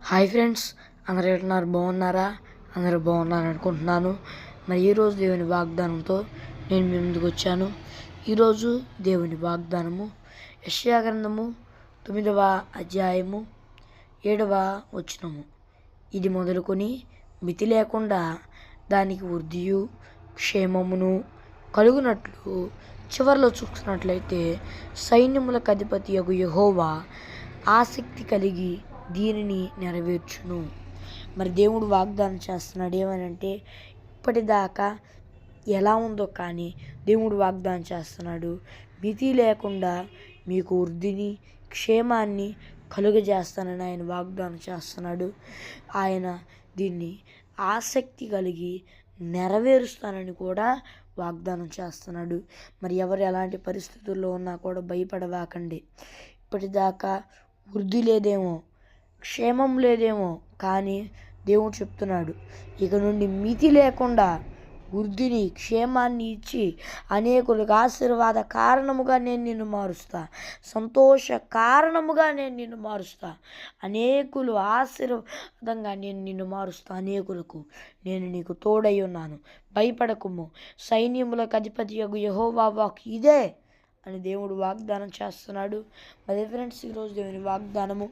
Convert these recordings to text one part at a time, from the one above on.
Hi friends, అందరు ఎట్లున్నారు? బాగున్నారా? అందరూ బాగున్నారు అనుకుంటున్నాను. మరి ఈరోజు దేవుని వాగ్దానంతో నేను మీ ముందుకు వచ్చాను. ఈరోజు దేవుని వాగ్దానము యెషయా గ్రంథము 9వ అధ్యాయము 7వ వచనము. ఇది మొదలుకొని మితి లేకుండా దానికి వృద్ధియు క్షేమమును కలుగునట్లు చివరిలో చూసినట్లయితే సైన్యములకు అధిపతియగు యెహోవా ఆసక్తి కలిగి దీనిని నెరవేర్చును. మరి దేవుడు వాగ్దానం చేస్తున్నాడు ఏమనంటే, ఇప్పటిదాకా ఎలా ఉందో కానీ దేవుడు వాగ్దానం చేస్తున్నాడు, మితి లేకుండా మీకు వృద్ధిని క్షేమాన్ని కలుగజేస్తానని ఆయన వాగ్దానం చేస్తున్నాడు. ఆయన దీన్ని ఆసక్తి కలిగి నెరవేరుస్తానని కూడా వాగ్దానం చేస్తున్నాడు. మరి ఎవరు ఎలాంటి పరిస్థితుల్లో ఉన్నా కూడా భయపడవాకండి. ఇప్పటిదాకా వృద్ధి లేదేమో, క్షేమం లేదేమో, కానీ దేవుడు చెప్తున్నాడు, ఇక నుండి మితి లేకుండా వృద్ధిని క్షేమాన్ని ఇచ్చి అనేకులకు ఆశీర్వాద కారణముగా నేను నిన్ను మారుస్తా, సంతోష కారణముగా నేను నిన్ను మారుస్తా, అనేకులు ఆశీర్వాదంగా నేను నిన్ను మారుస్తా, అనేకులకు నేను నీకు తోడై ఉన్నాను, భయపడకుము, సైన్యములకు అధిపతియగు యెహోవా వాక్కు ఇదే అని దేవుడు వాగ్దానం చేస్తున్నాడు. మరి ఫ్రెండ్స్, ఈరోజు దేవుని వాగ్దానము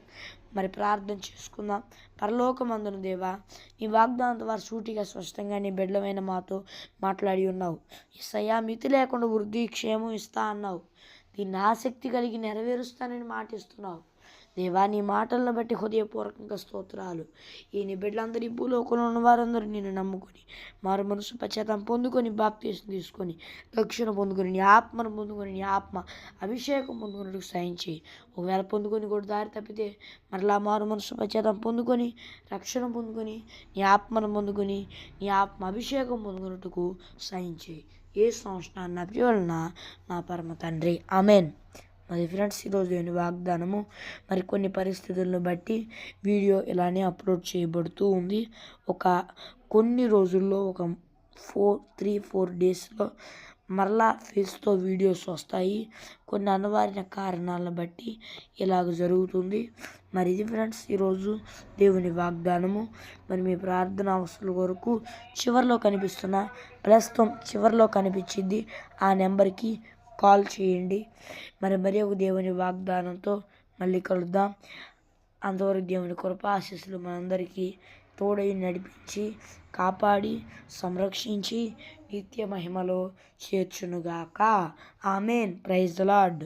మరి ప్రార్థన చేసుకుందాం. పరలోకమందున దేవా, నీ వాగ్దానం ద్వారా సూటిగా స్పష్టంగా నీ బిడ్డలమైన మాతో మాట్లాడి ఉన్నావు. యేసయ్యా, మితి లేకుండా వృద్ధి క్షేమం ఇస్తా అన్నావు. దీన్ని ఆసక్తి కలిగి నెరవేరుస్తానని మాటిస్తున్నావు. దేవా, నీ మాటలను బట్టి హృదయపూర్వకంగా స్తోత్రాలు. ఈ నీ బిడ్డలందరూ ఈ భూలోకంలో ఉన్న వారందరూ నిన్ను నమ్ముకొని మారు మనసు పశ్చాత్తాపం పొందుకొని బాప్తీసం తీసుకొని రక్షణ పొందుకొని నీ ఆత్మను పొందుకొని నీ ఆత్మ అభిషేకం పొందుకున్నట్టుకు సాయం చేయి. ఒకవేళ పొందుకొని కూడా దారి తప్పితే మరలా మారు మనసు పశ్చాత్తాపం పొందుకొని రక్షణ పొందుకొని నీ ఆత్మను పొందుకొని నీ ఆత్మ అభిషేకం పొందుకున్నట్టుకు సాయం చేయి. ఏ సంవత్సరాన్ని అభివలన నా పరమ తండ్రి, ఆమెన్. మరి ఫ్రెండ్స్, ఈరోజు దేవుని వాగ్దానము మరి కొన్ని పరిస్థితులను బట్టి వీడియో ఇలానే అప్లోడ్ చేయబడుతూ ఉంది. కొన్ని రోజుల్లో ఒక 3-4 డేస్లో మరలా ఫేస్తో వీడియోస్ వస్తాయి. కొన్ని అనివార్య కారణాలను బట్టి ఇలాగ జరుగుతుంది. మరి ఇది ఫ్రెండ్స్ ఈరోజు దేవుని వాగ్దానము. మరి మీ ప్రార్థన అవసరాల వరకు చివరిలో కనిపిస్తున్న ప్రస్తుతం చివరిలో కనిపించింది ఆ నెంబర్కి కాల్ చేయండి. మరి ఒక దేవుని వాగ్దానంతో మళ్ళీ కలుద్దాం. అంతవరకు దేవుని కృప ఆశీస్సులు మనందరికీ తోడై నడిపించి కాపాడి సంరక్షించి నిత్య మహిమలో చేర్చునుగాక. ఆమెన్. Praise the lord.